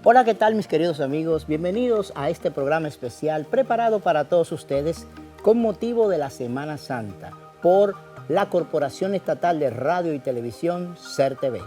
Hola, ¿qué tal mis queridos amigos? Bienvenidos a este programa especial preparado para todos ustedes con motivo de la Semana Santa por la Corporación Estatal de Radio y Televisión, CERTV.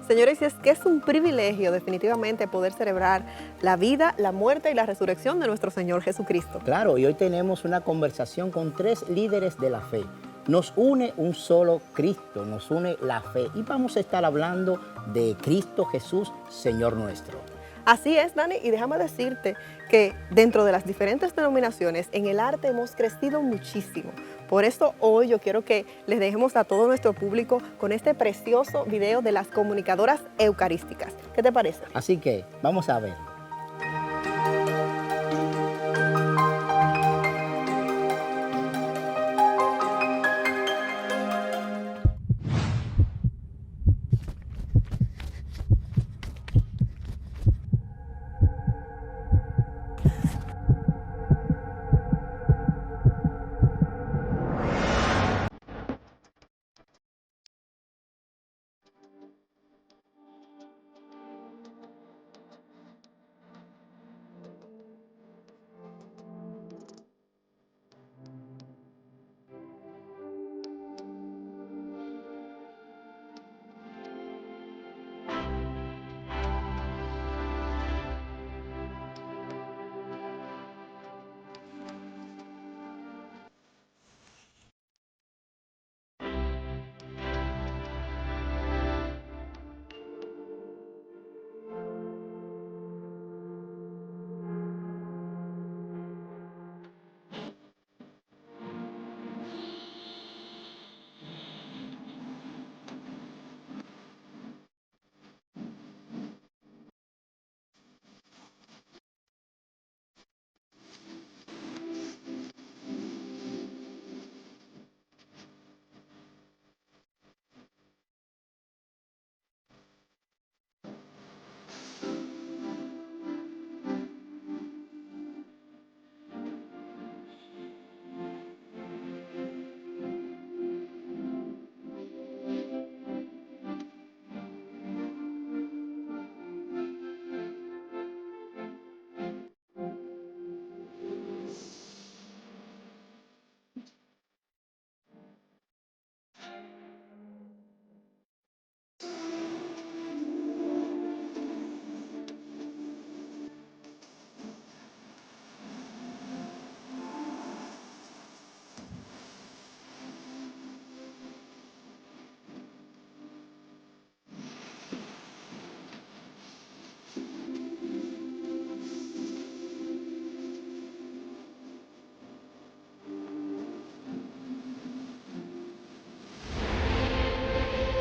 Señores, es que es un privilegio definitivamente poder celebrar la vida, la muerte y la resurrección de nuestro Señor Jesucristo. Claro, y hoy tenemos una conversación con tres líderes de la fe. Nos une un solo Cristo, nos une la fe y vamos a estar hablando de Cristo Jesús, Señor nuestro. Así es, Dani, y déjame decirte que dentro de las diferentes denominaciones, en el arte hemos crecido muchísimo. Por eso hoy yo quiero que les dejemos a todo nuestro público con este precioso video de las comunicadoras eucarísticas. ¿Qué te parece? Así que vamos a ver.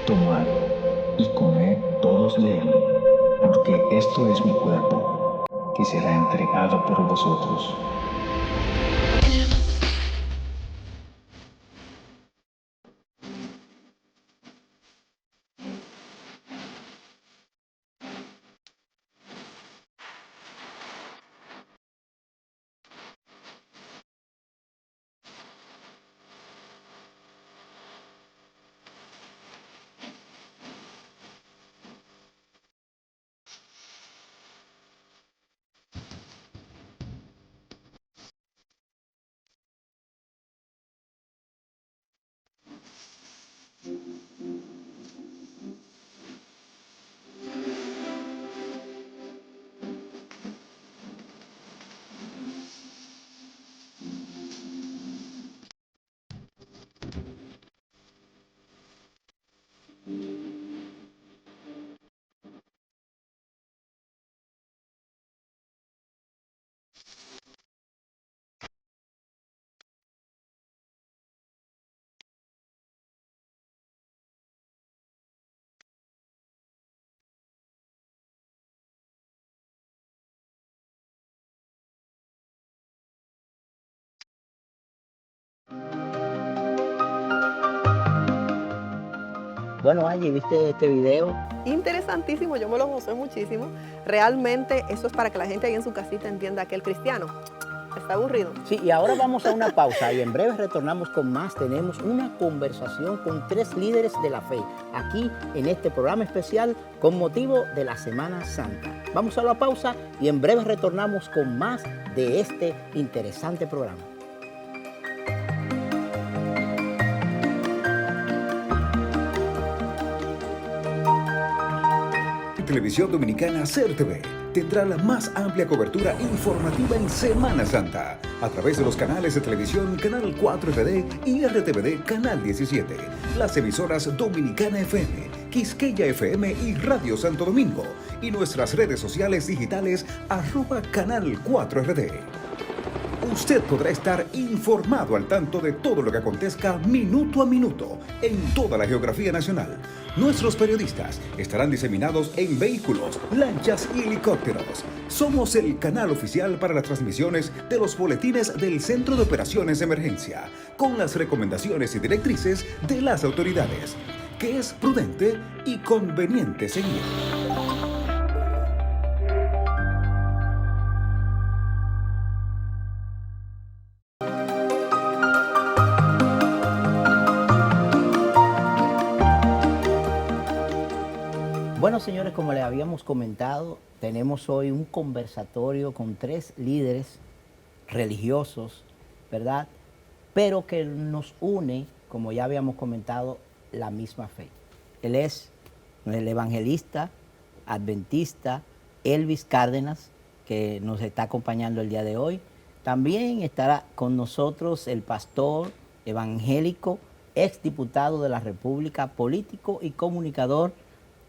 Tomad y comed todos de él, porque esto es mi cuerpo, que será entregado por vosotros. Bueno, Angie, ¿viste este video? Interesantísimo, yo me lo gocé muchísimo. Realmente eso es para que la gente ahí en su casita entienda que el cristiano ¿Está aburrido? Sí, y ahora vamos a una pausa y en breve retornamos con más. Tenemos una conversación con 3 líderes de la fe aquí en este programa especial con motivo de la Semana Santa. Vamos a la pausa y en breve retornamos con más de este interesante programa. Televisión Dominicana CERTV tendrá la más amplia cobertura informativa en Semana Santa a través de los canales de televisión Canal 4 RD y RTVD Canal 17, las emisoras Dominicana FM, Quisqueya FM y Radio Santo Domingo y nuestras redes sociales digitales @Canal 4 RD. Usted podrá estar informado al tanto de todo lo que acontezca minuto a minuto en toda la geografía nacional. Nuestros periodistas estarán diseminados en vehículos, lanchas y helicópteros. Somos el canal oficial para las transmisiones de los boletines del Centro de Operaciones de Emergencia, con las recomendaciones y directrices de las autoridades, que es prudente y conveniente seguir. Bueno, señores, como les habíamos comentado, tenemos hoy un conversatorio con 3 líderes religiosos, ¿verdad? Pero que nos une, como ya habíamos comentado, la misma fe. Él es el evangelista adventista Elvis Cárdenas, que nos está acompañando el día de hoy. También estará con nosotros el pastor evangélico, exdiputado de la República, político y comunicador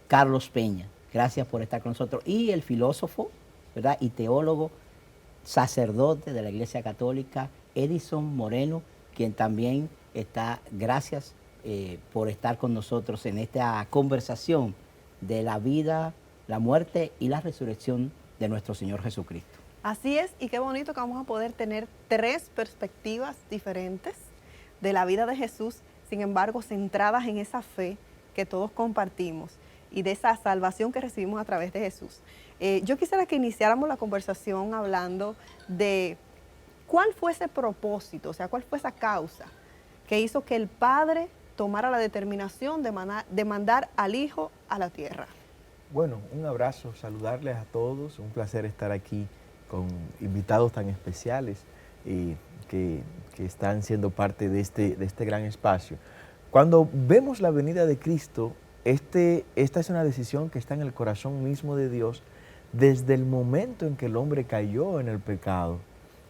Carlos Peña. Gracias por estar con nosotros. Y el filósofo, ¿verdad?, y teólogo, sacerdote de la Iglesia Católica, Edison Moreno, quien también está, gracias por estar con nosotros en esta conversación de la vida, la muerte y la resurrección de nuestro Señor Jesucristo. Así es, y qué bonito que vamos a poder tener 3 perspectivas diferentes de la vida de Jesús, sin embargo, centradas en esa fe que todos compartimos y de esa salvación que recibimos a través de Jesús. Yo quisiera que iniciáramos la conversación hablando de cuál fue ese propósito, o sea, cuál fue esa causa que hizo que el Padre tomara la determinación de mandar al Hijo a la tierra. Bueno, un abrazo, saludarles a todos, un placer estar aquí con invitados tan especiales que están siendo parte de este gran espacio. Cuando vemos la venida de Cristo, esta es una decisión que está en el corazón mismo de Dios desde el momento en que el hombre cayó en el pecado.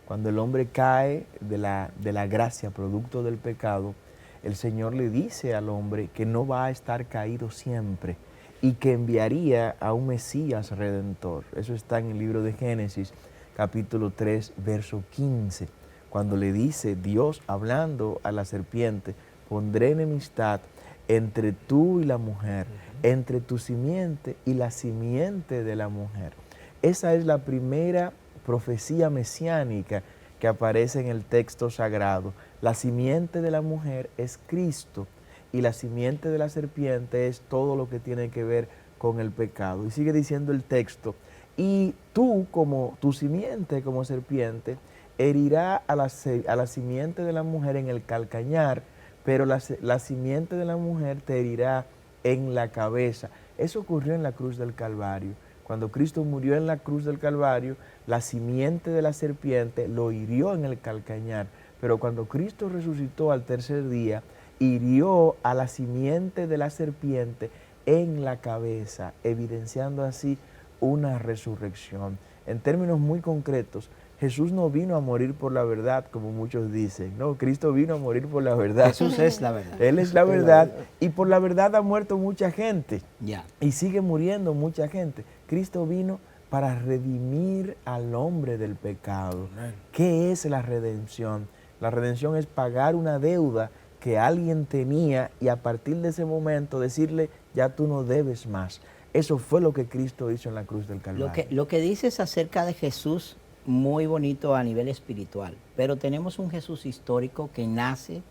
Cuando el hombre cae de la gracia, producto del pecado, el Señor le dice al hombre que no va a estar caído siempre y que enviaría a un Mesías redentor. Eso está en el libro de Génesis, capítulo 3, verso 15, cuando le dice Dios hablando a la serpiente: pondré enemistad entre tú y la mujer, entre tu simiente y la simiente de la mujer. Esa es la primera profecía mesiánica que aparece en el texto sagrado. La simiente de la mujer es Cristo y la simiente de la serpiente es todo lo que tiene que ver con el pecado. Y sigue diciendo el texto: y tú, como tu simiente, como serpiente, herirá a la simiente de la mujer en el calcañar, pero la simiente de la mujer te herirá en la cabeza. Eso ocurrió en la cruz del Calvario. Cuando Cristo murió en la cruz del Calvario, la simiente de la serpiente lo hirió en el calcañar. Pero cuando Cristo resucitó al tercer día, hirió a la simiente de la serpiente en la cabeza, evidenciando así una resurrección. En términos muy concretos, Jesús no vino a morir por la verdad, como muchos dicen. No, Cristo vino a morir por la verdad. Jesús es la verdad. Él es la verdad, y por la verdad ha muerto mucha gente. Ya. Y sigue muriendo mucha gente. Cristo vino para redimir al hombre del pecado. ¿Qué es la redención? La redención es pagar una deuda que alguien tenía y a partir de ese momento decirle: ya tú no debes más. Eso fue lo que Cristo hizo en la cruz del Calvario. Lo que dices acerca de Jesús, muy bonito a nivel espiritual, pero tenemos un Jesús histórico que nace,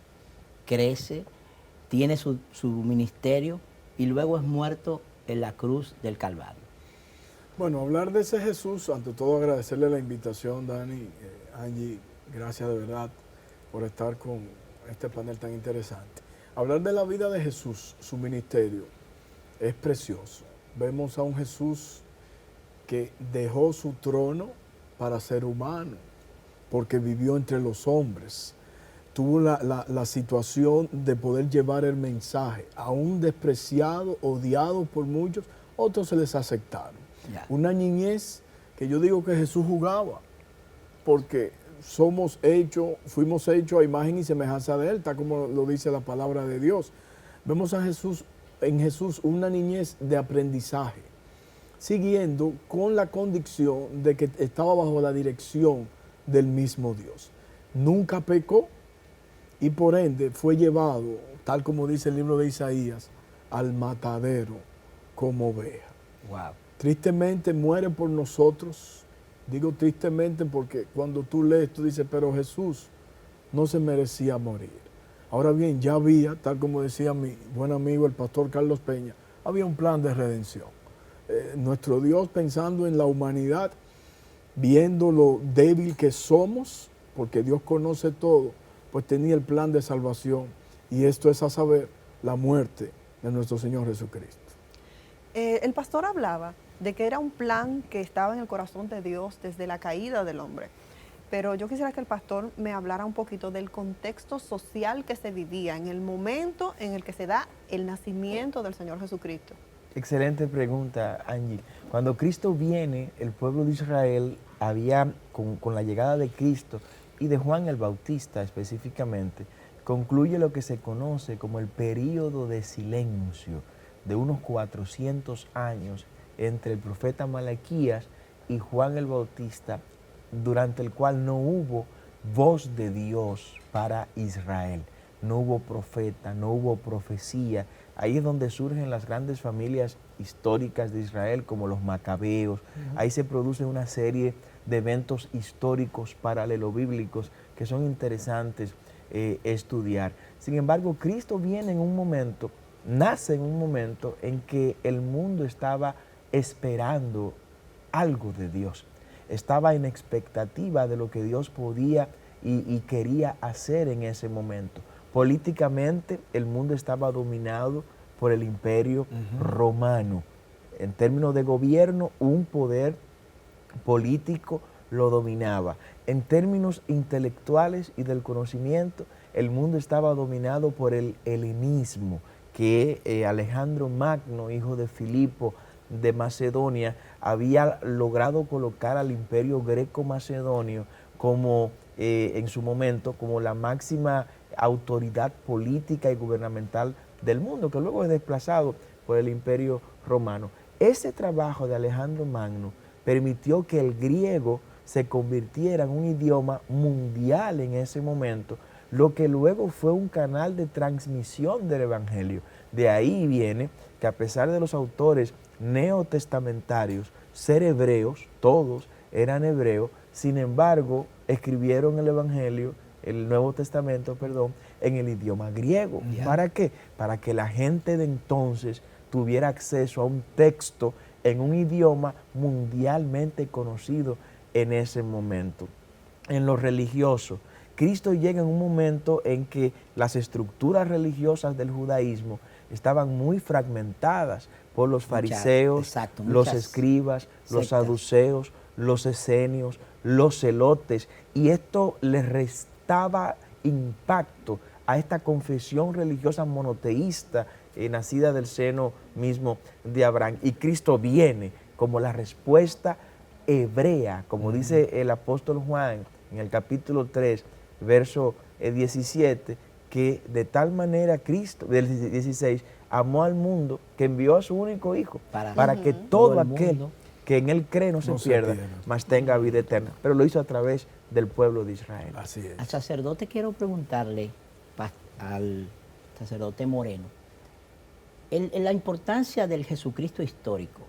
crece, tiene su ministerio y luego es muerto en la cruz del Calvario. Bueno, hablar de ese Jesús, ante todo agradecerle la invitación, Dani, Angie, gracias de verdad por estar con este panel tan interesante. Hablar de la vida de Jesús, su ministerio, es precioso. Vemos a un Jesús que dejó su trono para ser humano, porque vivió entre los hombres. Tuvo la situación de poder llevar el mensaje, aún despreciado, odiado por muchos, otros se les aceptaron. Ya. Una niñez que yo digo que Jesús jugaba, porque fuimos hechos a imagen y semejanza de Él, tal como lo dice la palabra de Dios. Vemos en Jesús una niñez de aprendizaje, siguiendo con la convicción de que estaba bajo la dirección del mismo Dios. Nunca pecó y por ende fue llevado, tal como dice el libro de Isaías, al matadero como oveja. Wow. Tristemente muere por nosotros. Digo tristemente porque cuando tú lees, tú dices, pero Jesús no se merecía morir. Ahora bien, ya había, tal como decía mi buen amigo el pastor Carlos Peña, había un plan de redención. Nuestro Dios, pensando en la humanidad, viendo lo débil que somos, porque Dios conoce todo, pues tenía el plan de salvación. Y esto es a saber, la muerte de nuestro Señor Jesucristo. El pastor hablaba de que era un plan que estaba en el corazón de Dios desde la caída del hombre. Pero yo quisiera que el pastor me hablara un poquito del contexto social que se vivía en el momento en el que se da el nacimiento del Señor Jesucristo. Excelente pregunta, Angie. Cuando Cristo viene, el pueblo de Israel había, con la llegada de Cristo y de Juan el Bautista específicamente, concluye lo que se conoce como el período de silencio de unos 400 años entre el profeta Malaquías y Juan el Bautista, durante el cual no hubo voz de Dios para Israel. No hubo profeta, no hubo profecía. Ahí es donde surgen las grandes familias históricas de Israel, como los macabeos. Ahí se produce una serie de eventos históricos paralelobíblicos que son interesantes estudiar. Sin embargo, Cristo viene en un momento, nace en un momento en que el mundo estaba esperando algo de Dios. Estaba en expectativa de lo que Dios podía y quería hacer en ese momento. Políticamente, el mundo estaba dominado por el imperio romano. En términos de gobierno, un poder político lo dominaba. En términos intelectuales y del conocimiento, el mundo estaba dominado por el helenismo, que Alejandro Magno, hijo de Filipo de Macedonia, había logrado colocar al imperio greco-macedonio como, en su momento, como la máxima autoridad política y gubernamental del mundo, que luego es desplazado por el imperio romano. Ese trabajo de Alejandro Magno permitió que el griego se convirtiera en un idioma mundial en ese momento, lo que luego fue un canal de transmisión del evangelio. De ahí viene que, a pesar de los autores neotestamentarios ser hebreos, todos eran hebreos, sin embargo escribieron el evangelio, el Nuevo Testamento, perdón, en el idioma griego. ¿Para qué? Para que la gente de entonces tuviera acceso a un texto en un idioma mundialmente conocido en ese momento. En lo religioso, Cristo llega en un momento en que las estructuras religiosas del judaísmo estaban muy fragmentadas por los fariseos, los escribas, los saduceos, los esenios, los celotes, y esto les restaba impacto a esta confesión religiosa monoteísta nacida del seno mismo de Abraham. Y Cristo viene como la respuesta hebrea, como dice el apóstol Juan en el capítulo 3, verso 17, que de tal manera Cristo, del 16, amó al mundo que envió a su único Hijo para que todo aquel que en Él cree no se pierda, mas tenga vida eterna. Pero lo hizo a través del pueblo de Israel. Así es. Al sacerdote quiero preguntarle, al sacerdote Moreno, la importancia del Jesucristo histórico.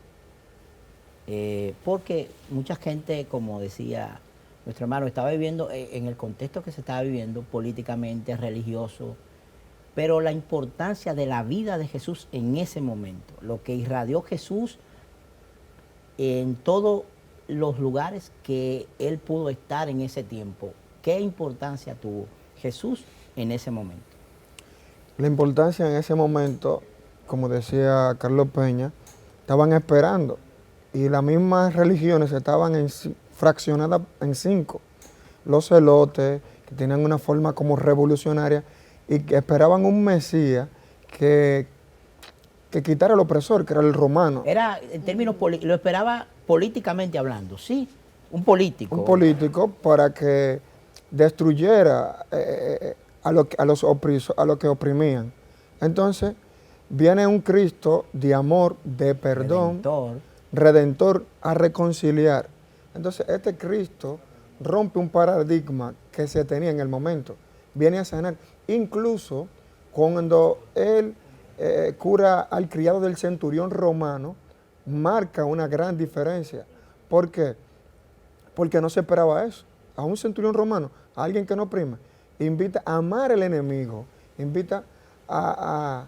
Porque mucha gente, como decía nuestro hermano, estaba viviendo en el contexto que se estaba viviendo políticamente, religioso, pero la importancia de la vida de Jesús en ese momento, lo que irradió Jesús en todo los lugares que él pudo estar en ese tiempo, ¿qué importancia tuvo Jesús en ese momento? La importancia en ese momento, como decía Carlos Peña, estaban esperando y las mismas religiones estaban fraccionadas en 5. Los celotes, que tenían una forma como revolucionaria y que esperaban un Mesías que quitara al opresor, que era el romano. Era, en términos lo esperaba políticamente hablando, ¿sí? Un político. Un político para que destruyera a los que oprimían. Entonces, viene un Cristo de amor, de perdón, redentor a reconciliar. Entonces, este Cristo rompe un paradigma que se tenía en el momento. Viene a sanar. Incluso cuando él cura al criado del centurión romano, marca una gran diferencia. ¿Por qué? Porque no se esperaba eso. A un centurión romano, a alguien que no oprime, invita a amar al enemigo, invita a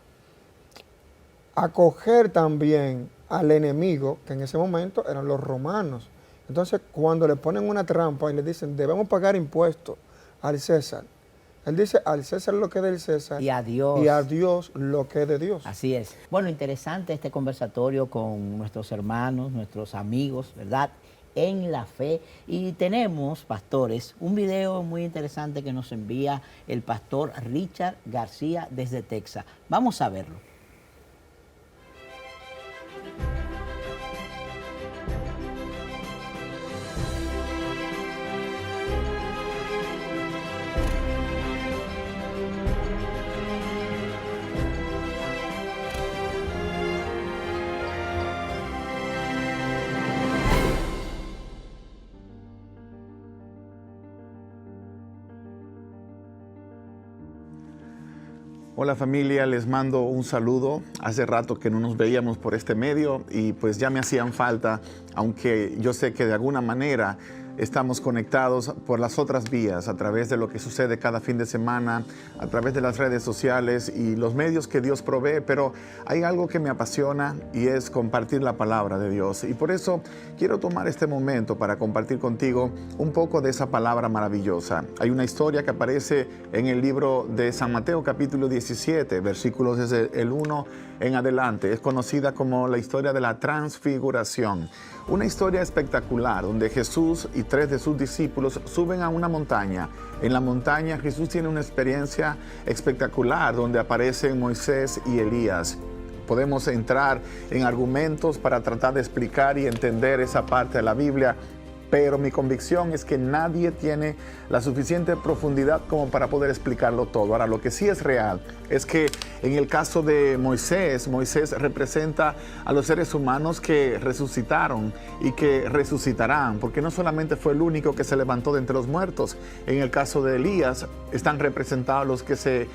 acoger también al enemigo, que en ese momento eran los romanos. Entonces, cuando le ponen una trampa y le dicen, debemos pagar impuestos al César, él dice, al César lo que es del César y a Dios lo que es de Dios. Así es. Bueno, interesante este conversatorio con nuestros hermanos, nuestros amigos, ¿verdad?, en la fe. Y tenemos, pastores, un video muy interesante que nos envía el pastor Richard García desde Texas. Vamos a verlo. Hola familia, les mando un saludo. Hace rato que no nos veíamos por este medio y pues ya me hacían falta, aunque yo sé que de alguna manera estamos conectados por las otras vías, a través de lo que sucede cada fin de semana, a través de las redes sociales y los medios que Dios provee, pero hay algo que me apasiona y es compartir la palabra de Dios. Y por eso quiero tomar este momento para compartir contigo un poco de esa palabra maravillosa. Hay una historia que aparece en el libro de San Mateo capítulo 17, versículos desde el 1 en adelante. Es conocida como la historia de la transfiguración. Una historia espectacular donde Jesús y 3 de sus discípulos suben a una montaña. En la montaña Jesús tiene una experiencia espectacular donde aparecen Moisés y Elías. Podemos entrar en argumentos para tratar de explicar y entender esa parte de la Biblia, pero mi convicción es que nadie tiene la suficiente profundidad como para poder explicarlo todo. Ahora, lo que sí es real es que en el caso de Moisés, Moisés representa a los seres humanos que resucitaron y que resucitarán, porque no solamente fue el único que se levantó de entre los muertos. En el caso de Elías, están representados los que se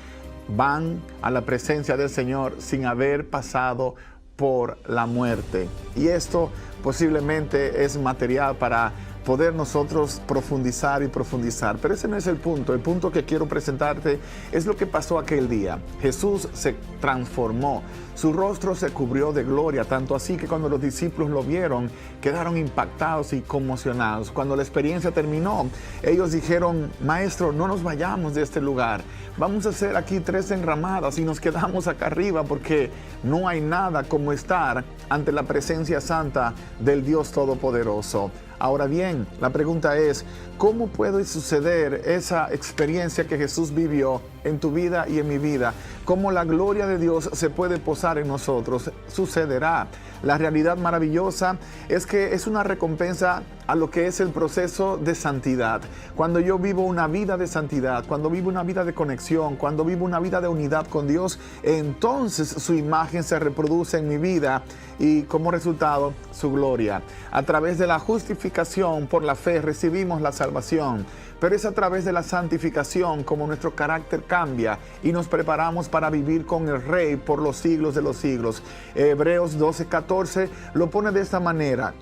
van a la presencia del Señor sin haber pasado por la muerte. Y esto posiblemente es material para poder nosotros profundizar y profundizar. Pero ese no es el punto. El punto que quiero presentarte es lo que pasó aquel día. Jesús se transformó. Su rostro se cubrió de gloria, tanto así que cuando los discípulos lo vieron, quedaron impactados y conmocionados. Cuando la experiencia terminó, ellos dijeron, Maestro, no nos vayamos de este lugar. Vamos a hacer aquí 3 enramadas y nos quedamos acá arriba porque no hay nada como estar ante la presencia santa del Dios Todopoderoso. Ahora bien, la pregunta es, ¿cómo puede suceder esa experiencia que Jesús vivió en tu vida y en mi vida? ¿Cómo la gloria de Dios se puede posar en nosotros? Sucederá. La realidad maravillosa es que es una recompensa a lo que es el proceso de santidad. Cuando yo vivo una vida de santidad, cuando vivo una vida de conexión, cuando vivo una vida de unidad con Dios, entonces su imagen se reproduce en mi vida y como resultado su gloria. A través de la justificación por la fe recibimos la salvación, pero es a través de la santificación como nuestro carácter cambia y nos preparamos para vivir con el Rey por los siglos de los siglos. Hebreos 12:14 lo pone de esta manera: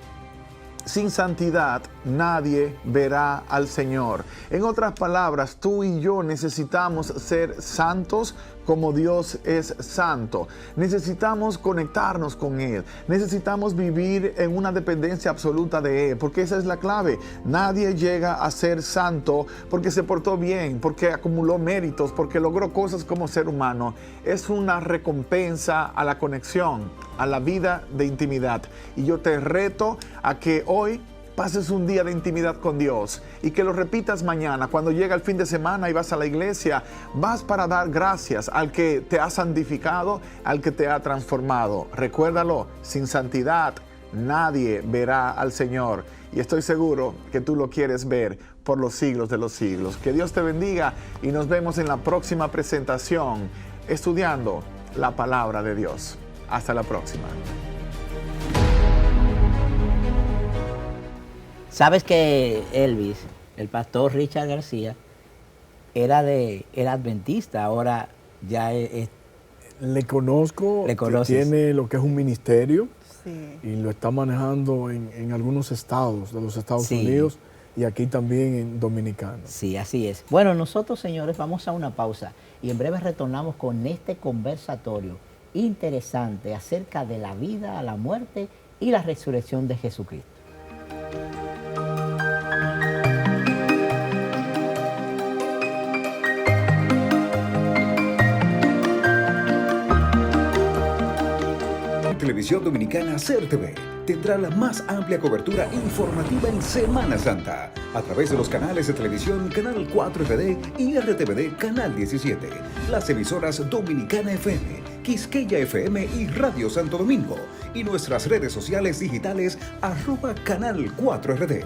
sin santidad nadie verá al Señor. En otras palabras, tú y yo necesitamos ser santos como Dios es santo. Necesitamos conectarnos con Él. Necesitamos vivir en una dependencia absoluta de Él, porque esa es la clave. Nadie llega a ser santo porque se portó bien, porque acumuló méritos, porque logró cosas como ser humano. Es una recompensa a la conexión, a la vida de intimidad. Y yo te reto a que hoy pases un día de intimidad con Dios y que lo repitas mañana. Cuando llega el fin de semana y vas a la iglesia, vas para dar gracias al que te ha santificado, al que te ha transformado. Recuérdalo, sin santidad nadie verá al Señor. Y estoy seguro que tú lo quieres ver por los siglos de los siglos. Que Dios te bendiga y nos vemos en la próxima presentación estudiando la palabra de Dios. Hasta la próxima. Sabes que Elvis, el pastor Richard García, era adventista, ahora ya es. Le conozco, tiene lo que es un ministerio y lo está manejando en algunos estados de los Estados Unidos y aquí también en Dominicana. Sí, así es. Bueno, nosotros, señores, vamos a una pausa y en breve retornamos con este conversatorio interesante acerca de la vida, la muerte y la resurrección de Jesucristo. Televisión Dominicana CERTV tendrá la más amplia cobertura informativa en Semana Santa a través de los canales de televisión Canal 4RD y RTVD Canal 17, las emisoras Dominicana FM, Quisqueya FM y Radio Santo Domingo y nuestras redes sociales digitales @Canal 4RD.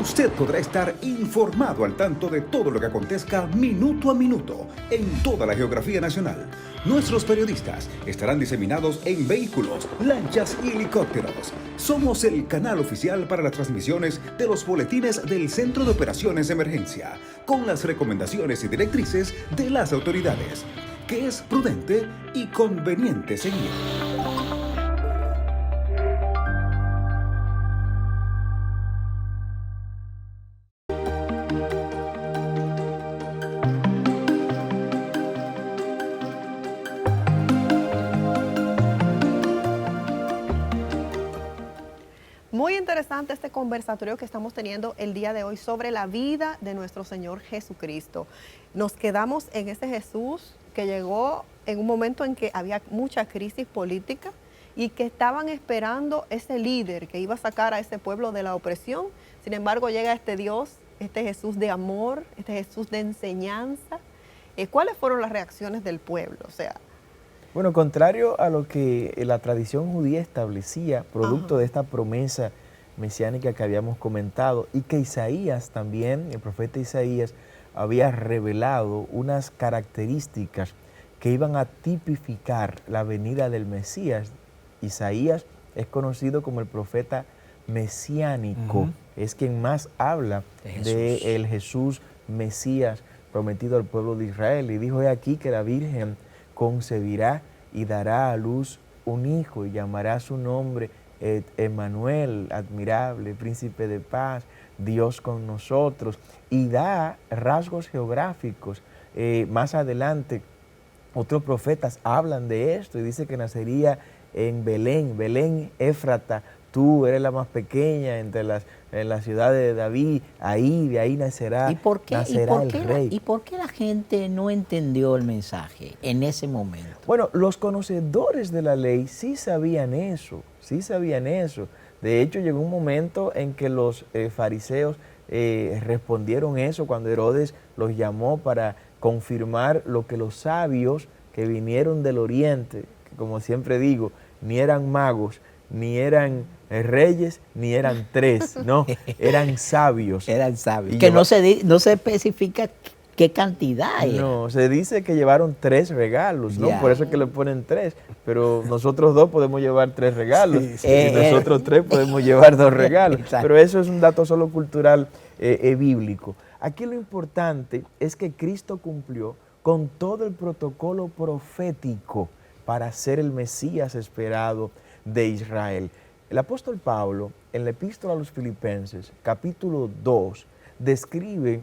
Usted podrá estar informado al tanto de todo lo que acontezca minuto a minuto en toda la geografía nacional. Nuestros periodistas estarán diseminados en vehículos, lanchas y helicópteros. Somos el canal oficial para las transmisiones de los boletines del Centro de Operaciones de Emergencia, con las recomendaciones y directrices de las autoridades, que es prudente y conveniente seguir. Muy interesante este conversatorio que estamos teniendo el día de hoy sobre la vida de nuestro Señor Jesucristo. Nos quedamos en ese Jesús que llegó en un momento en que había mucha crisis política y que estaban esperando ese líder que iba a sacar a ese pueblo de la opresión. Sin embargo, llega este Dios, este Jesús de amor, este Jesús de enseñanza. ¿Cuáles fueron las reacciones del pueblo? Bueno, contrario a lo que la tradición judía establecía, producto de esta promesa mesiánica que habíamos comentado, y que Isaías también, el profeta Isaías, había revelado unas características que iban a tipificar la venida del Mesías. Isaías es conocido como el profeta mesiánico, es quien más habla del Jesús Mesías prometido al pueblo de Israel. Y dijo: he aquí que la Virgen concebirá y dará a luz un hijo y llamará su nombre Emmanuel, admirable, príncipe de paz, Dios con nosotros, y da rasgos geográficos. Más adelante otros profetas hablan de esto y dice que nacería en Belén Éfrata, tú eres la más pequeña en la ciudad de David, de ahí nacerá el rey. ¿Y por qué la gente no entendió el mensaje en ese momento? Bueno, los conocedores de la ley sí sabían eso. De hecho, llegó un momento en que los fariseos respondieron eso cuando Herodes los llamó para confirmar lo que los sabios que vinieron del oriente, que como siempre digo, ni eran magos, ni eran reyes, ni eran tres, no, eran sabios. Eran sabios. Que no se especifica qué cantidad era. No, se dice que llevaron 3 regalos, ¿no? Por eso es que le ponen 3, pero nosotros 2 podemos llevar 3 regalos, y nosotros 3 podemos llevar 2 regalos. Exacto. Pero eso es un dato solo cultural bíblico. Aquí lo importante es que Cristo cumplió con todo el protocolo profético para ser el Mesías esperado de Israel. El apóstol Pablo, en la epístola a los Filipenses, capítulo 2, describe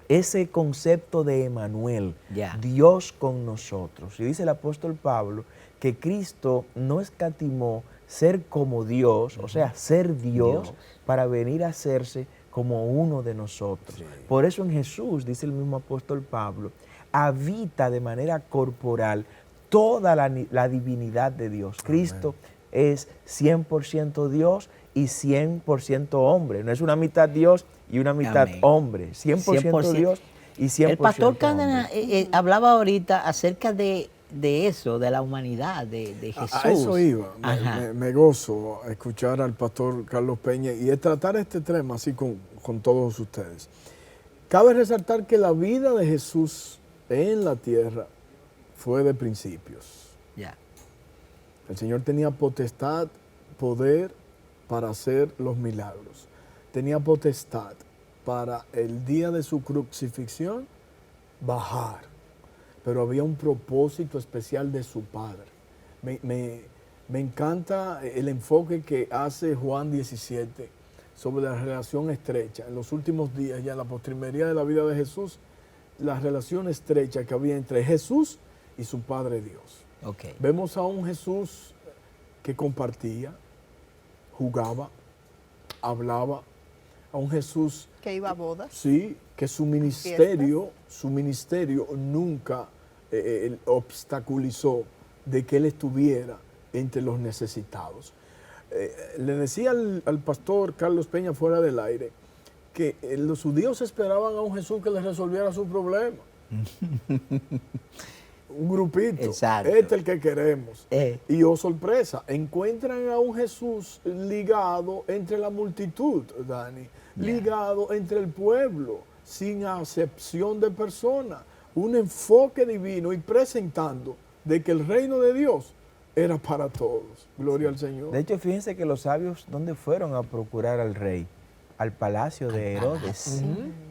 ese concepto de Emmanuel, Ya. Dios con nosotros. Y dice el apóstol Pablo que Cristo no escatimó ser como Dios, o sea, ser Dios, para venir a hacerse como uno de nosotros. Por eso en Jesús, dice el mismo apóstol Pablo, habita de manera corporal toda la divinidad de Dios. Cristo es 100% Dios y 100% hombre. No es una mitad Dios y una mitad Amén. hombre. 100% Dios y 100% El pastor hombre. Cárdenas hablaba ahorita acerca de eso, de la humanidad, de Jesús. A eso iba. Ajá. Me gozo escuchar al pastor Carlos Peña y es tratar este tema así con todos ustedes. Cabe resaltar que la vida de Jesús en la tierra fue de principios. Ya. El Señor tenía potestad, poder para hacer los milagros. Tenía potestad para el día de su crucifixión bajar. Pero había un propósito especial de su Padre. Me encanta el enfoque que hace Juan 17 sobre la relación estrecha. En los últimos días, ya en la postrimería de la vida de Jesús, la relación estrecha que había entre Jesús y su Padre Dios. Okay. Vemos a un Jesús que compartía, jugaba, hablaba, a un Jesús Que iba a bodas. sí, que su ministerio nunca obstaculizó de que él estuviera entre los necesitados. Le decía al pastor Carlos Peña fuera del aire que los judíos esperaban a un Jesús que les resolviera su problema. Un grupito, Exacto. este es el que queremos. Y oh sorpresa, encuentran a un Jesús ligado entre la multitud, Dani, ligado entre el pueblo, sin acepción de persona, un enfoque divino y presentando de que el reino de Dios era para todos. Gloria al Señor. De hecho, fíjense que los sabios, ¿dónde fueron a procurar al rey? Al palacio de Herodes.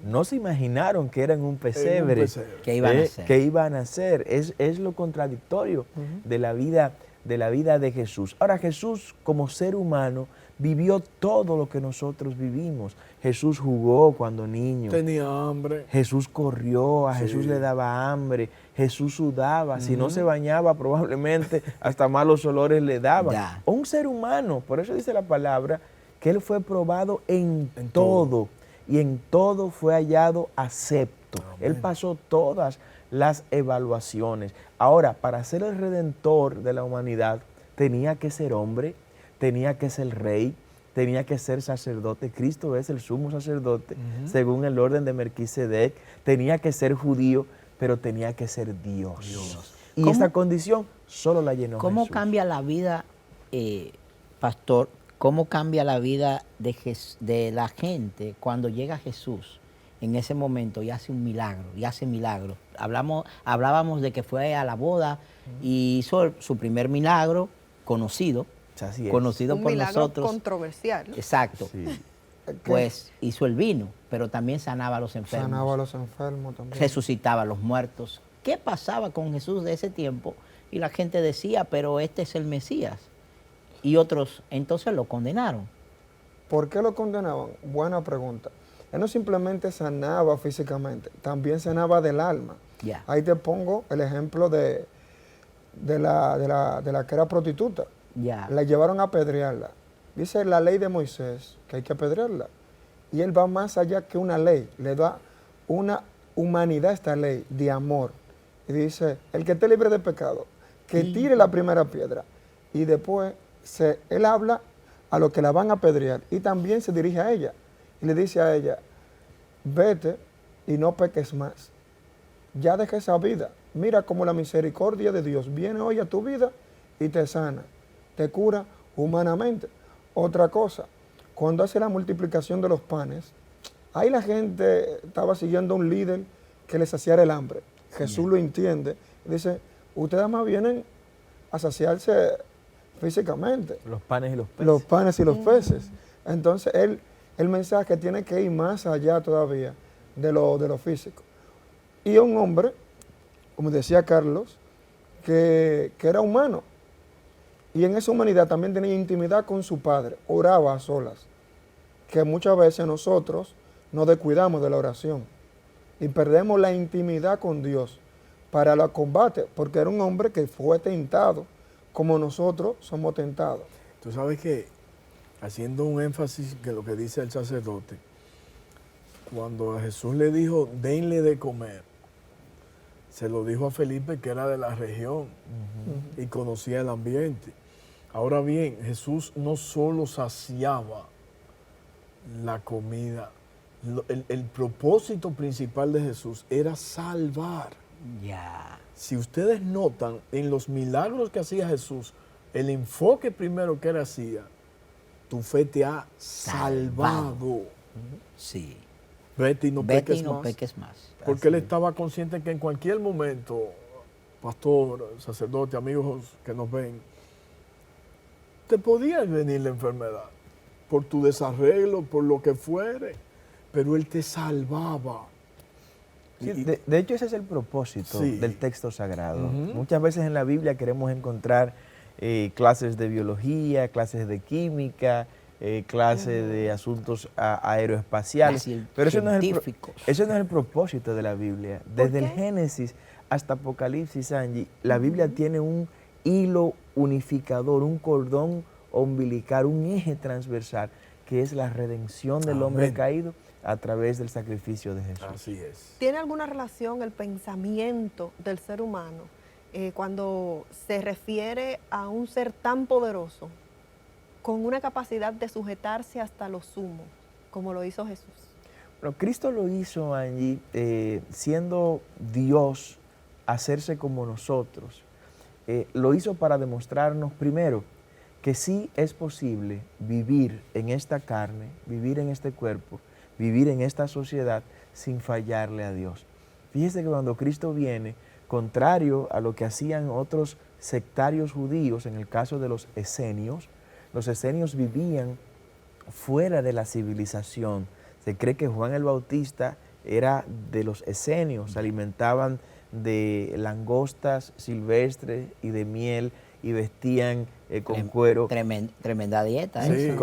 No se imaginaron que era en un pesebre. ¿Qué iban a hacer? Que iban a hacer. Es lo contradictorio de la vida de Jesús. Ahora, Jesús como ser humano vivió todo lo que nosotros vivimos. Jesús jugó cuando niño. Tenía hambre. Jesús corrió, a Jesús le daba hambre, Jesús sudaba, si no se bañaba probablemente hasta malos olores le daban. Ya. Un ser humano, por eso dice la palabra, que Él fue probado en todo y en todo fue hallado acepto. Amén. Él pasó todas las evaluaciones. Ahora, para ser el redentor de la humanidad, tenía que ser hombre, tenía que ser rey, tenía que ser sacerdote. Cristo es el sumo sacerdote, según el orden de Melquisedec. Tenía que ser judío, pero tenía que ser Dios. Y ¿Cómo? esa condición solo la llenó ¿Cómo Jesús. cambia la vida, pastor? ¿Cómo cambia la vida de la gente cuando llega Jesús en ese momento y hace un milagro, y hace milagros? Hablábamos de que fue a la boda y hizo su primer milagro conocido, Así es. conocido Un por milagro nosotros. controversial. Exacto. Sí. Pues hizo el vino, pero también sanaba a los enfermos. Sanaba a los enfermos también. Resucitaba a los muertos. ¿Qué pasaba con Jesús de ese tiempo? Y la gente decía, pero este es el Mesías. Y otros entonces lo condenaron. ¿Por qué lo condenaban? Buena pregunta. Él no simplemente sanaba físicamente, también sanaba del alma. Ya. Ahí te pongo el ejemplo de la que era prostituta. Ya. La llevaron a apedrearla. Dice la ley de Moisés que hay que apedrearla. Y él va más allá que una ley, le da una humanidad a esta ley de amor. Y dice, el que esté libre de pecado, que tire la primera piedra. Y después él habla a los que la van a apedrear y también se dirige a ella. Y le dice a ella, vete y no peques más. Ya deja esa vida. Mira cómo la misericordia de Dios viene hoy a tu vida y te sana, te cura humanamente. Otra cosa, cuando hace la multiplicación de los panes, ahí la gente estaba siguiendo a un líder que les saciara el hambre. Jesús lo entiende y dice, ustedes más vienen a saciarse físicamente. Los panes y los peces. Los panes y los peces. Entonces, el mensaje tiene que ir más allá todavía de lo físico. Y un hombre, como decía Carlos, que era humano. Y en esa humanidad también tenía intimidad con su padre. Oraba a solas. Que muchas veces nosotros nos descuidamos de la oración. y perdemos la intimidad con Dios para el combate, porque era un hombre que fue tentado como nosotros somos tentados. Tú sabes que, haciendo un énfasis en lo que dice el sacerdote, cuando a Jesús le dijo, denle de comer, se lo dijo a Felipe, que era de la región y conocía el ambiente. Ahora bien, Jesús no solo saciaba la comida, el propósito principal de Jesús era salvar. Ya. Si ustedes notan, en los milagros que hacía Jesús, el enfoque primero que él hacía, tu fe te ha salvado. Sí. Vete y no Vete peques y no más. peques más. Porque él estaba consciente que en cualquier momento, pastor, sacerdote, amigos que nos ven, te podía venir la enfermedad por tu desarreglo, por lo que fuere, pero él te salvaba. Sí, de hecho, ese es el propósito del texto sagrado. Muchas veces en la Biblia queremos encontrar clases de biología, clases de química, clases de asuntos aeroespaciales, pero eso no es el propósito de la Biblia. Desde el Génesis hasta Apocalipsis, Angie, la Biblia tiene un hilo unificador, un cordón umbilical, un eje transversal, que es la redención del hombre caído a través del sacrificio de Jesús. Así es. ¿Tiene alguna relación el pensamiento del ser humano cuando se refiere a un ser tan poderoso con una capacidad de sujetarse hasta lo sumo, como lo hizo Jesús? Bueno, Cristo lo hizo, Angie, siendo Dios, hacerse como nosotros. Lo hizo para demostrarnos primero que sí es posible vivir en esta carne, vivir en este cuerpo, vivir en esta sociedad sin fallarle a Dios. Fíjese que cuando Cristo viene, contrario a lo que hacían otros sectarios judíos, en el caso de los esenios vivían fuera de la civilización. Se cree que Juan el Bautista era de los esenios, se alimentaban de langostas silvestres y de miel y vestían con cuero. Tremenda dieta. Sí,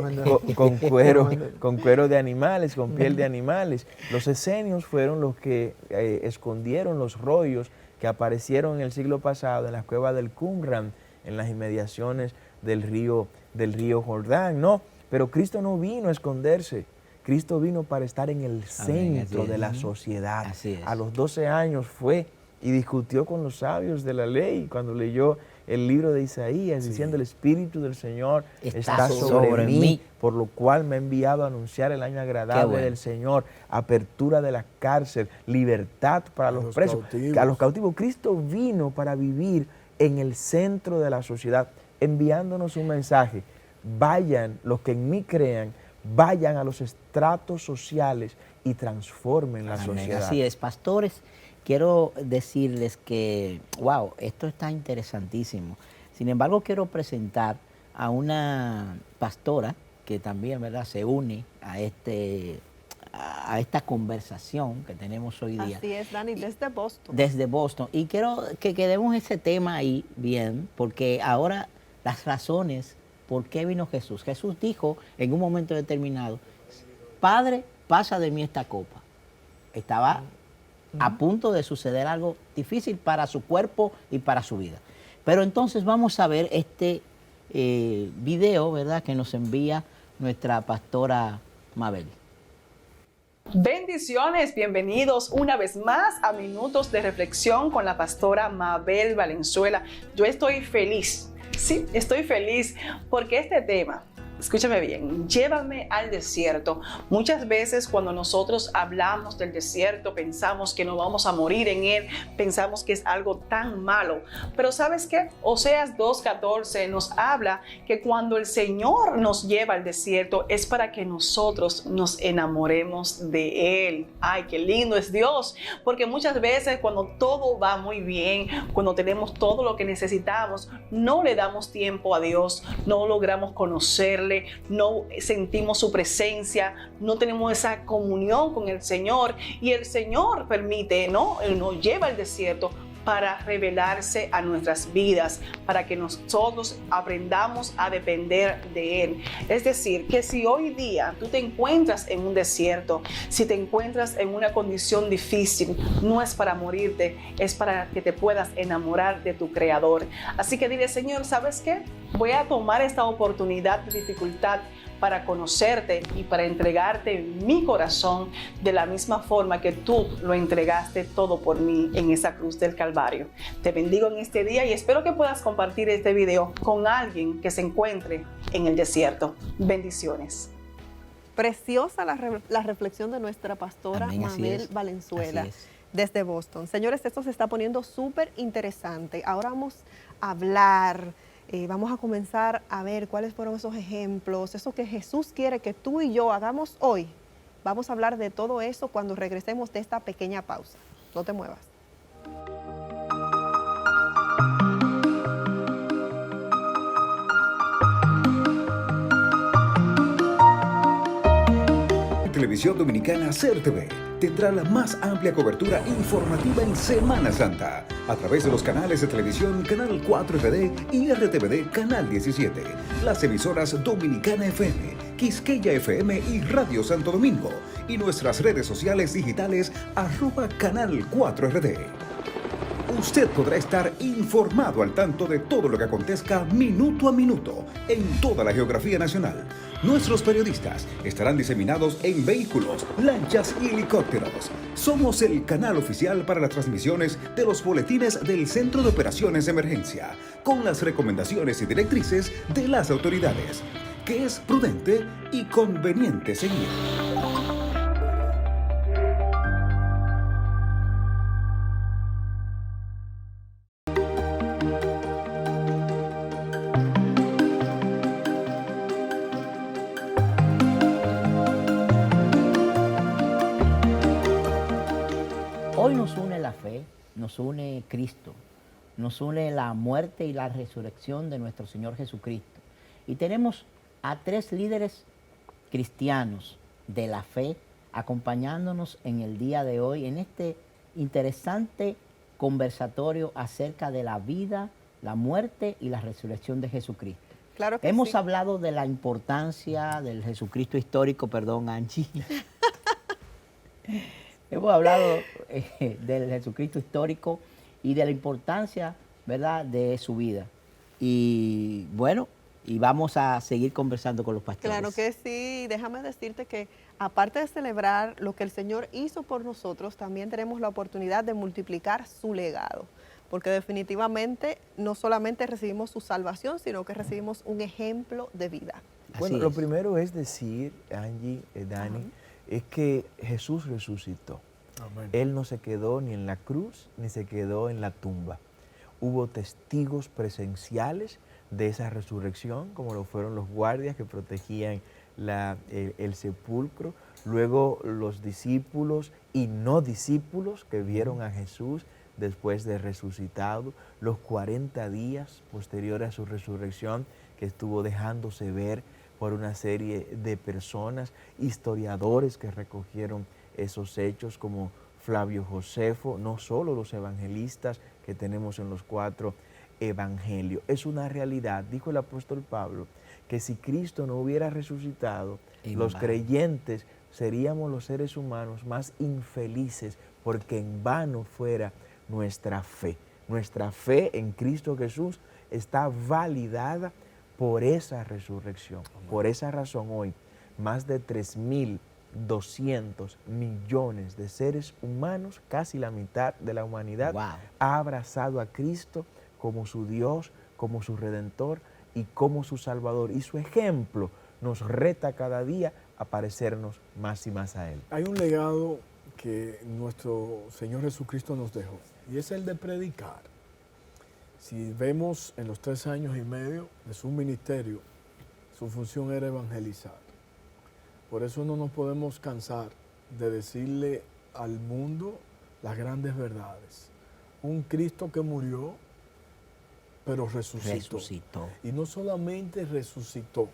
con cuero de animales, con piel de animales. Los esenios fueron los que escondieron los rollos que aparecieron en el siglo pasado en las cuevas del Qumran, en las inmediaciones del río Jordán. No, pero Cristo no vino a esconderse. Cristo vino para estar en el centro de la sociedad. Así es. A los 12 años fue y discutió con los sabios de la ley cuando leyó el libro de Isaías, diciendo: el Espíritu del Señor está sobre mí, por lo cual me ha enviado a anunciar el año agradable del Señor, apertura de la cárcel, libertad para los presos, a los cautivos. Cristo vino para vivir en el centro de la sociedad, enviándonos un mensaje: vayan, los que en mí crean, vayan a los estratos sociales y transformen la sociedad. Así es, pastores. Quiero decirles que, wow, esto está interesantísimo. Sin embargo, quiero presentar a una pastora que también, ¿verdad?, se une a esta conversación que tenemos hoy día. Así es, Dani, desde Boston. Desde Boston. Y quiero que quedemos ese tema ahí bien, porque ahora las razones por qué vino Jesús. Jesús dijo en un momento determinado: Padre, pasa de mí esta copa. Estaba a punto de suceder algo difícil para su cuerpo y para su vida. Pero entonces vamos a ver este video, ¿verdad?, que nos envía nuestra pastora Mabel. Bendiciones, bienvenidos una vez más a Minutos de Reflexión con la pastora Mabel Valenzuela. Yo estoy feliz, sí, estoy feliz porque este tema, escúchame bien, llévame al desierto. Muchas veces cuando nosotros hablamos del desierto pensamos que no vamos a morir en él, pensamos que es algo tan malo. Pero ¿sabes qué? Oseas 2:14 nos habla que cuando el Señor nos lleva al desierto es para que nosotros nos enamoremos de Él. ¡Ay, qué lindo es Dios! Porque muchas veces cuando todo va muy bien, cuando tenemos todo lo que necesitamos, no le damos tiempo a Dios, no logramos conocerle, no sentimos su presencia, no tenemos esa comunión con el Señor, y el Señor permite, ¿no? Él nos lleva al desierto para revelarse a nuestras vidas, para que nosotros aprendamos a depender de Él. Es decir, que si hoy día tú te encuentras en un desierto, si te encuentras en una condición difícil, no es para morirte, es para que te puedas enamorar de tu Creador. Así que dile, Señor, ¿sabes qué? Voy a tomar esta oportunidad de dificultad para conocerte y para entregarte mi corazón de la misma forma que tú lo entregaste todo por mí en esa cruz del Calvario. Te bendigo en este día y espero que puedas compartir este video con alguien que se encuentre en el desierto. Bendiciones. Preciosa la reflexión de nuestra pastora Amén, así Mabel es. Valenzuela Así es. desde Boston. Señores, esto se está poniendo súper interesante. Ahora vamos a hablar, vamos a comenzar a ver cuáles fueron esos ejemplos, eso que Jesús quiere que tú y yo hagamos hoy. Vamos a hablar de todo eso cuando regresemos de esta pequeña pausa. No te muevas. Televisión Dominicana CERTV tendrá la más amplia cobertura informativa en Semana Santa a través de los canales de televisión Canal 4 RD y RTVD Canal 17, las emisoras Dominicana FM, Quisqueya FM y Radio Santo Domingo y nuestras redes sociales digitales @Canal 4 RD. Usted podrá estar informado al tanto de todo lo que acontezca minuto a minuto en toda la geografía nacional. Nuestros periodistas estarán diseminados en vehículos, lanchas y helicópteros. Somos el canal oficial para las transmisiones de los boletines del Centro de Operaciones de Emergencia, con las recomendaciones y directrices de las autoridades, que es prudente y conveniente seguir. Hoy nos une la fe, nos une Cristo, nos une la muerte y la resurrección de nuestro Señor Jesucristo. Y tenemos a 3 líderes cristianos de la fe acompañándonos en el día de hoy en este interesante conversatorio acerca de la vida, la muerte y la resurrección de Jesucristo. Claro que Hemos sí. hablado de la importancia del Jesucristo histórico, perdón, Angie. Hemos hablado del Jesucristo histórico y de la importancia, ¿verdad?, de su vida. Y bueno, y vamos a seguir conversando con los pastores. Claro que sí. Déjame decirte que aparte de celebrar lo que el Señor hizo por nosotros, también tenemos la oportunidad de multiplicar su legado. Porque definitivamente no solamente recibimos su salvación, sino que recibimos un ejemplo de vida. Bueno, Así lo es. primero es decir, Angie, Dani, es que Jesús resucitó. Amén. Él no se quedó ni en la cruz, ni se quedó en la tumba. Hubo testigos presenciales de esa resurrección, como lo fueron los guardias que protegían el sepulcro, luego los discípulos y no discípulos que vieron a Jesús después de resucitado, los 40 días posteriores a su resurrección que estuvo dejándose ver por una serie de personas, historiadores que recogieron esos hechos como Flavio Josefo, no solo los evangelistas que tenemos en los 4 evangelios. Es una realidad, dijo el apóstol Pablo, que si Cristo no hubiera resucitado, los creyentes seríamos los seres humanos más infelices porque en vano fuera nuestra fe. Nuestra fe en Cristo Jesús está validada por esa resurrección. Por esa razón hoy, más de 3.200 millones de seres humanos, casi la mitad de la humanidad, ha abrazado a Cristo como su Dios, como su Redentor y como su Salvador. Y su ejemplo nos reta cada día a parecernos más y más a Él. Hay un legado que nuestro Señor Jesucristo nos dejó, y es el de predicar. Si vemos en los 3 años y medio de su ministerio, su función era evangelizar. Por eso no nos podemos cansar de decirle al mundo las grandes verdades. Un Cristo que murió, pero resucitó. Y no solamente resucitó.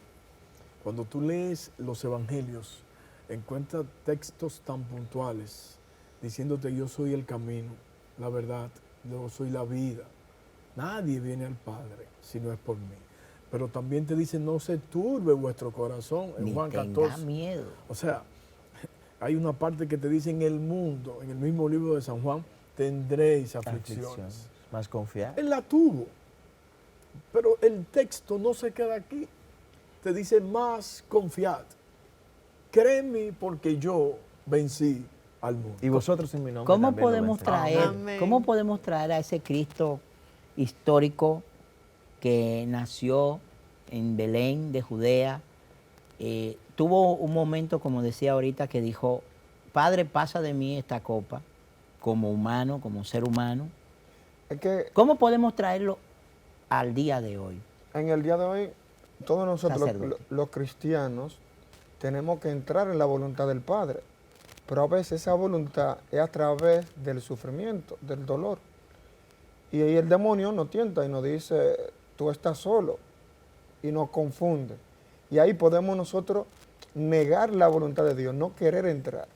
Cuando tú lees los evangelios, encuentras textos tan puntuales diciéndote: yo soy el camino, la verdad yo soy la vida. Nadie viene al Padre si no es por mí. Pero también te dice, no se turbe vuestro corazón, en Ni Juan tenga 14. miedo. O sea, hay una parte que te dice en el mundo, en el mismo libro de San Juan, tendréis aflicciones. Más confiar. Él la tuvo, pero el texto no se queda aquí. Te dice más confiad. Créeme porque yo vencí al mundo. Y vosotros en mi nombre ¿Cómo también lo podemos venceréis. traer, Amén. cómo podemos traer a ese Cristo histórico que nació en Belén de Judea? Tuvo un momento, como decía ahorita, que dijo, Padre, pasa de mí esta copa, como humano, como ser humano. Es que ¿Cómo podemos traerlo al día de hoy? en el día de hoy, todos nosotros, Sacerdote. los cristianos, tenemos que entrar en la voluntad del Padre. Pero a veces esa voluntad es a través del sufrimiento, del dolor. Y ahí el demonio nos tienta y nos dice, tú estás solo, y nos confunde. Y ahí podemos nosotros negar la voluntad de Dios, no querer entrar.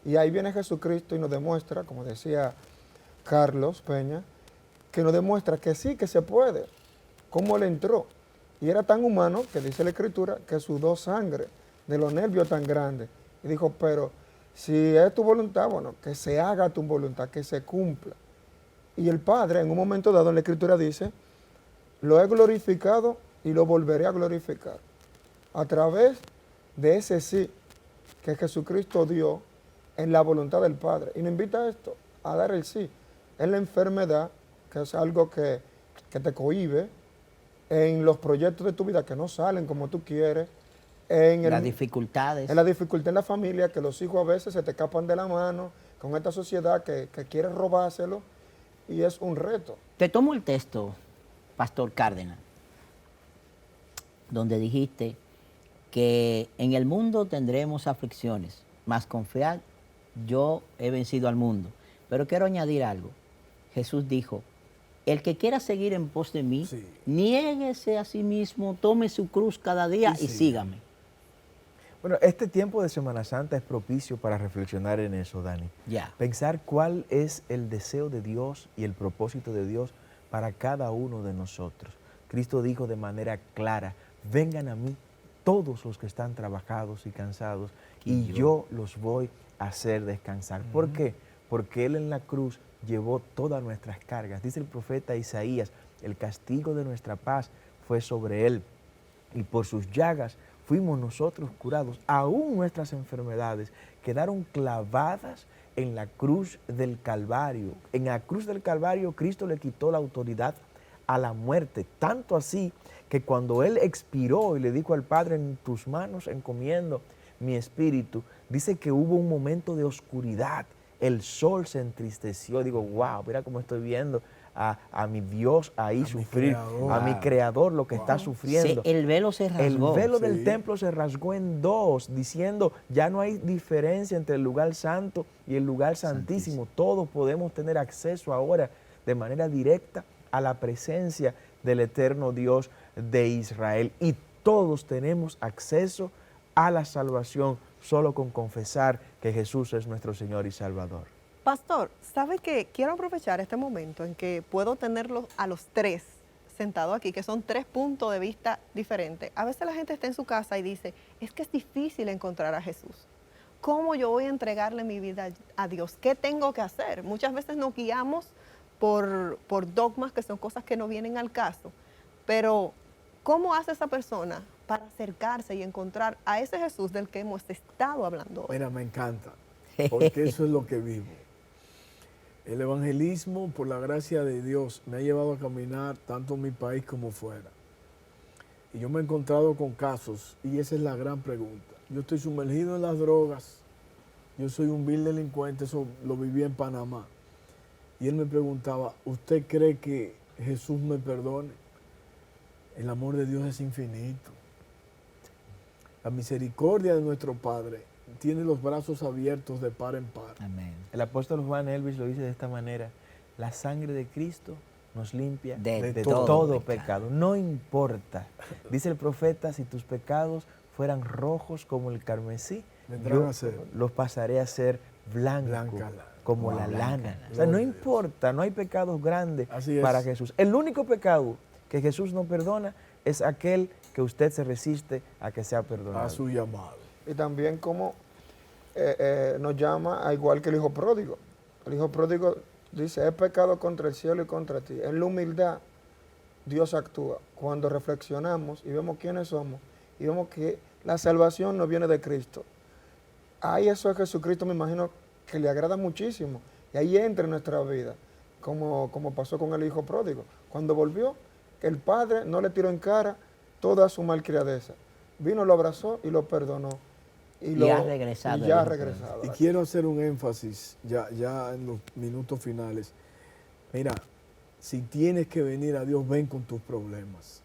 Y ahí viene Jesucristo y nos demuestra, como decía Carlos Peña, que nos demuestra que sí, que se puede, cómo Él entró. Y era tan humano, que dice la Escritura, que sudó sangre de los nervios tan grandes. Y dijo, pero si es tu voluntad, bueno, que se haga tu voluntad, que se cumpla. Y el Padre, en un momento dado en la Escritura dice, lo he glorificado y lo volveré a glorificar. A través de ese sí que Jesucristo dio en la voluntad del Padre. Y nos invita a esto, a dar el sí. En la enfermedad, que es algo que te cohíbe, en los proyectos de tu vida que no salen como tú quieres, en Las dificultades. en la dificultad en la familia, que los hijos a veces se te escapan de la mano, con esta sociedad que quiere robárselo, y es un reto. Te tomo el texto, Pastor Cárdenas, donde dijiste que en el mundo tendremos aflicciones, mas confiad, yo he vencido al mundo. Pero quiero añadir algo. Jesús dijo, el que quiera seguir en pos de mí, Sí. niéguese a sí mismo, tome su cruz cada día y sígame. Bueno, este tiempo de Semana Santa es propicio para reflexionar en eso, Dani. Ya. Pensar cuál es el deseo de Dios y el propósito de Dios para cada uno de nosotros. Cristo dijo de manera clara, vengan a mí todos los que están trabajados y cansados y yo los voy a hacer descansar. ¿Por qué? Porque Él en la cruz llevó todas nuestras cargas. Dice el profeta Isaías, el castigo de nuestra paz fue sobre Él y por sus llagas fuimos nosotros curados. Aún nuestras enfermedades quedaron clavadas en la cruz del Calvario. En la cruz del Calvario Cristo le quitó la autoridad a la muerte, tanto así que cuando Él expiró y le dijo al Padre, en tus manos encomiendo mi espíritu, dice que hubo un momento de oscuridad, el sol se entristeció, digo, wow, mira cómo estoy viendo a mi Dios ahí sufrir, a mi Creador lo que está sufriendo. El velo se rasgó. El velo del templo se rasgó en dos, diciendo, ya no hay diferencia entre el lugar santo y el lugar santísimo. Todos podemos tener acceso ahora de manera directa a la presencia del eterno Dios de Israel. Y todos tenemos acceso a la salvación solo con confesar que Jesús es nuestro Señor y Salvador. Pastor, ¿sabe qué? Quiero aprovechar este momento en que puedo tenerlos a los tres sentados aquí, que son tres puntos de vista diferentes. A veces la gente está en su casa y dice, es que es difícil encontrar a Jesús. ¿Cómo yo voy a entregarle mi vida a Dios? ¿Qué tengo que hacer? Muchas veces nos guiamos por dogmas que son cosas que no vienen al caso. Pero, ¿cómo hace esa persona para acercarse y encontrar a ese Jesús del que hemos estado hablando hoy? Mira, me encanta, porque eso es lo que vivo. El evangelismo, por la gracia de Dios, me ha llevado a caminar tanto en mi país como fuera. Y yo me he encontrado con casos, y esa es la gran pregunta. Yo estoy sumergido en las drogas, yo soy un vil delincuente, eso lo viví en Panamá. Y él me preguntaba, ¿usted cree que Jesús me perdone? El amor de Dios es infinito. La misericordia de nuestro Padre tiene los brazos abiertos de par en par. Amén. El apóstol Juan Elvis lo dice de esta manera, la sangre de Cristo nos limpia De de todo todo pecado. pecado. No importa, dice el profeta, si tus pecados fueran rojos como el carmesí, Vendrán yo a ser los pasaré a ser blancos blanca como la lana. O sea, no importa, no hay pecados grandes para Jesús. El único pecado que Jesús no perdona es aquel que usted se resiste a que sea perdonado. A su llamado. Y también como nos llama a igual que el hijo pródigo. El hijo pródigo dice, he pecado contra el cielo y contra ti. En la humildad Dios actúa. Cuando reflexionamos y vemos quiénes somos y vemos que la salvación no viene de Cristo. Ahí eso es Jesucristo, me imagino que le agrada muchísimo. Y ahí entra en nuestra vida, como pasó con el hijo pródigo. Cuando volvió, el padre no le tiró en cara toda su malcriadeza. Vino, lo abrazó y lo perdonó. Y ha regresado. Y ya ha regresado. Y quiero hacer un énfasis ya en los minutos finales. Mira, si tienes que venir a Dios, ven con tus problemas.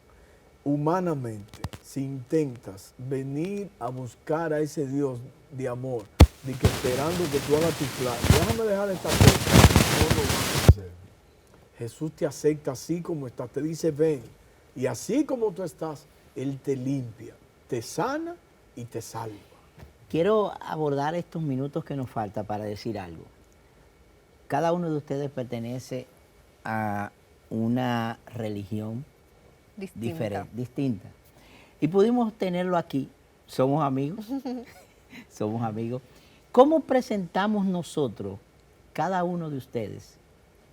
Humanamente, si intentas venir a buscar a ese Dios de amor, de que esperando que tú hagas tu plan, déjame dejar esta cosa, no lo vas a hacer. Jesús te acepta así como estás, te dice ven, y así como tú estás, Él te limpia, te sana y te salva. Quiero abordar estos minutos que nos falta para decir algo. Cada uno de ustedes pertenece a una religión distinta. Y pudimos tenerlo aquí. Somos amigos. Somos amigos. ¿Cómo presentamos nosotros, cada uno de ustedes,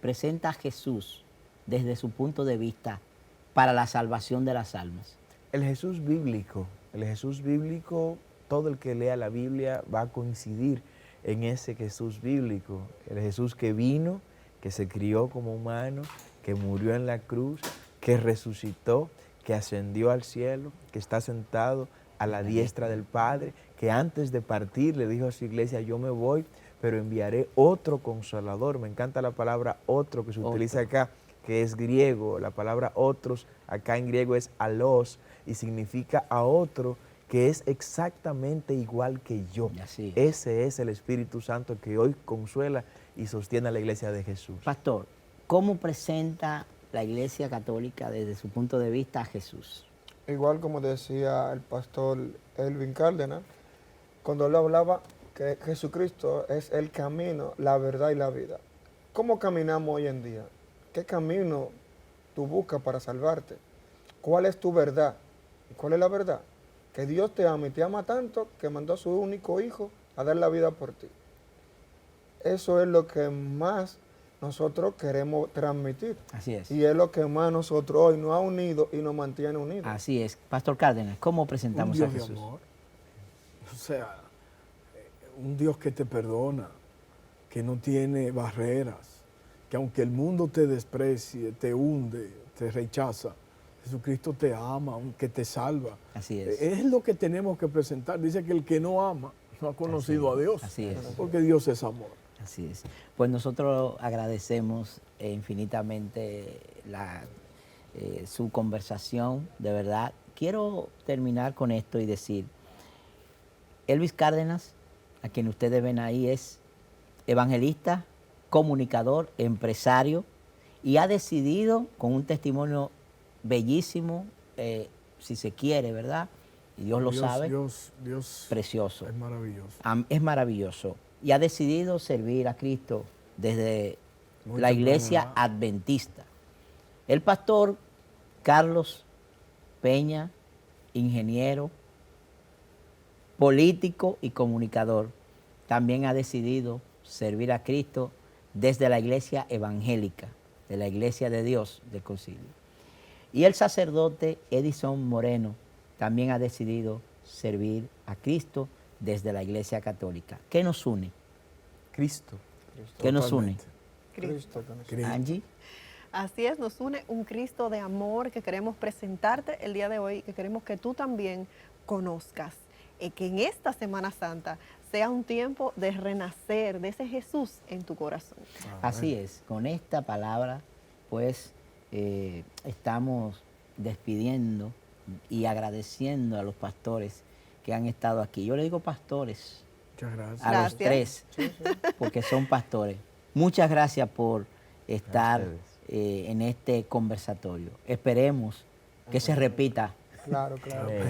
presenta a Jesús desde su punto de vista para la salvación de las almas? El Jesús bíblico, todo el que lea la Biblia va a coincidir en ese Jesús bíblico. El Jesús que vino, que se crió como humano, que murió en la cruz, que resucitó, que ascendió al cielo, que está sentado a la diestra del Padre, que antes de partir le dijo a su iglesia, yo me voy, pero enviaré otro consolador. Me encanta la palabra otro que se utiliza acá, que es griego. La palabra otros acá en griego es alos y significa a otro que es exactamente igual que yo. Ese es el Espíritu Santo que hoy consuela y sostiene a la iglesia de Jesús. Pastor, ¿cómo presenta la Iglesia Católica desde su punto de vista a Jesús? Igual como decía el pastor Elvin Cárdenas, cuando él hablaba que Jesucristo es el camino, la verdad y la vida. ¿Cómo caminamos hoy en día? ¿Qué camino tú buscas para salvarte? ¿Cuál es tu verdad? ¿Cuál es la verdad? Que Dios te ama y te ama tanto que mandó a su único hijo a dar la vida por ti. Eso es lo que más nosotros queremos transmitir. Así es. Y es lo que más nosotros hoy nos ha unido y nos mantiene unidos. Así es. Pastor Cárdenas, ¿cómo presentamos a Jesús? Un Dios de amor. O sea, un Dios que te perdona, que no tiene barreras, que aunque el mundo te desprecie, te hunde, te rechaza, Jesucristo te ama, aunque te salva. Así es. Es lo que tenemos que presentar. Dice que el que no ama no ha conocido a Dios. Así es. Porque Dios es amor. Así es. Pues nosotros agradecemos infinitamente su conversación, de verdad. Quiero terminar con esto y decir, Elvis Cárdenas, a quien ustedes ven ahí, es evangelista, comunicador, empresario, y ha decidido, con un testimonio bellísimo, si se quiere, ¿verdad? Y Dios lo sabe. Dios precioso. Es maravilloso. Es maravilloso. Y ha decidido servir a Cristo desde la iglesia adventista. El pastor Carlos Peña, ingeniero, político y comunicador, también ha decidido servir a Cristo desde la iglesia evangélica, de la iglesia de Dios del Concilio. Y el sacerdote Edison Moreno también ha decidido servir a Cristo desde la iglesia católica. ¿Qué nos une? Cristo. ¿Qué nos une? Cristo. Angie. Así es, nos une un Cristo de amor que queremos presentarte el día de hoy, que queremos que tú también conozcas. Y que en esta Semana Santa sea un tiempo de renacer de ese Jesús en tu corazón. Así es, con esta palabra pues estamos despidiendo y agradeciendo a los pastores que han estado aquí. Yo le digo pastores. Muchas gracias. A los tres, porque son pastores. Muchas gracias por estar en este conversatorio. Esperemos que se repita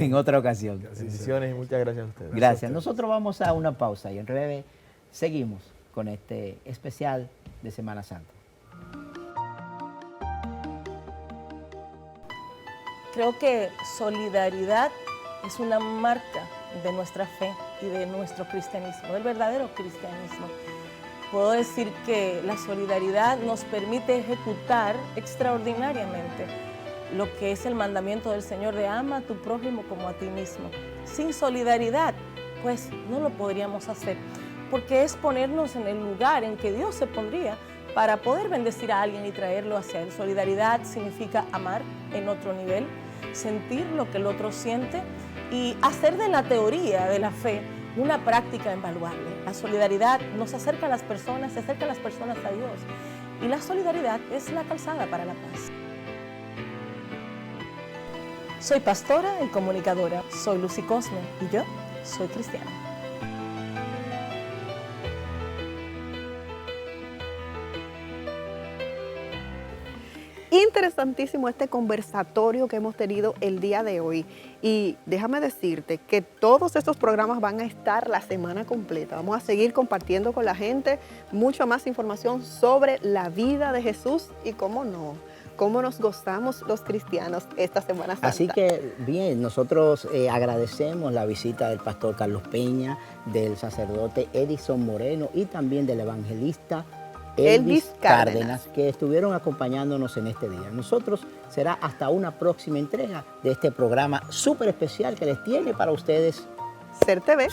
en otra ocasión. Bendiciones y muchas gracias a ustedes. Gracias. Nosotros vamos a una pausa y en breve seguimos con este especial de Semana Santa. Creo que solidaridad es una marca de nuestra fe y de nuestro cristianismo, del verdadero cristianismo. Puedo decir que la solidaridad nos permite ejecutar extraordinariamente lo que es el mandamiento del Señor de ama a tu prójimo como a ti mismo. Sin solidaridad, pues no lo podríamos hacer, porque es ponernos en el lugar en que Dios se pondría para poder bendecir a alguien y traerlo hacia Él. Solidaridad significa amar en otro nivel, sentir lo que el otro siente y hacer de la teoría de la fe una práctica invaluable. La solidaridad nos acerca a las personas, se acerca a las personas a Dios. Y la solidaridad es la calzada para la paz. Soy pastora y comunicadora. Soy Lucy Cosme y yo soy cristiana. Interesantísimo este conversatorio que hemos tenido el día de hoy. Y déjame decirte que todos estos programas van a estar la semana completa. Vamos a seguir compartiendo con la gente mucha más información sobre la vida de Jesús y cómo no, cómo nos gozamos los cristianos esta Semana Santa. Así que bien, nosotros agradecemos la visita del pastor Carlos Peña, del sacerdote Edison Moreno y también del evangelista Elvis Cárdenas, que estuvieron acompañándonos en este día. Nosotros será hasta una próxima entrega de este programa súper especial que les tiene para ustedes Ser TV,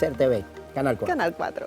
Canal 4. Canal 4.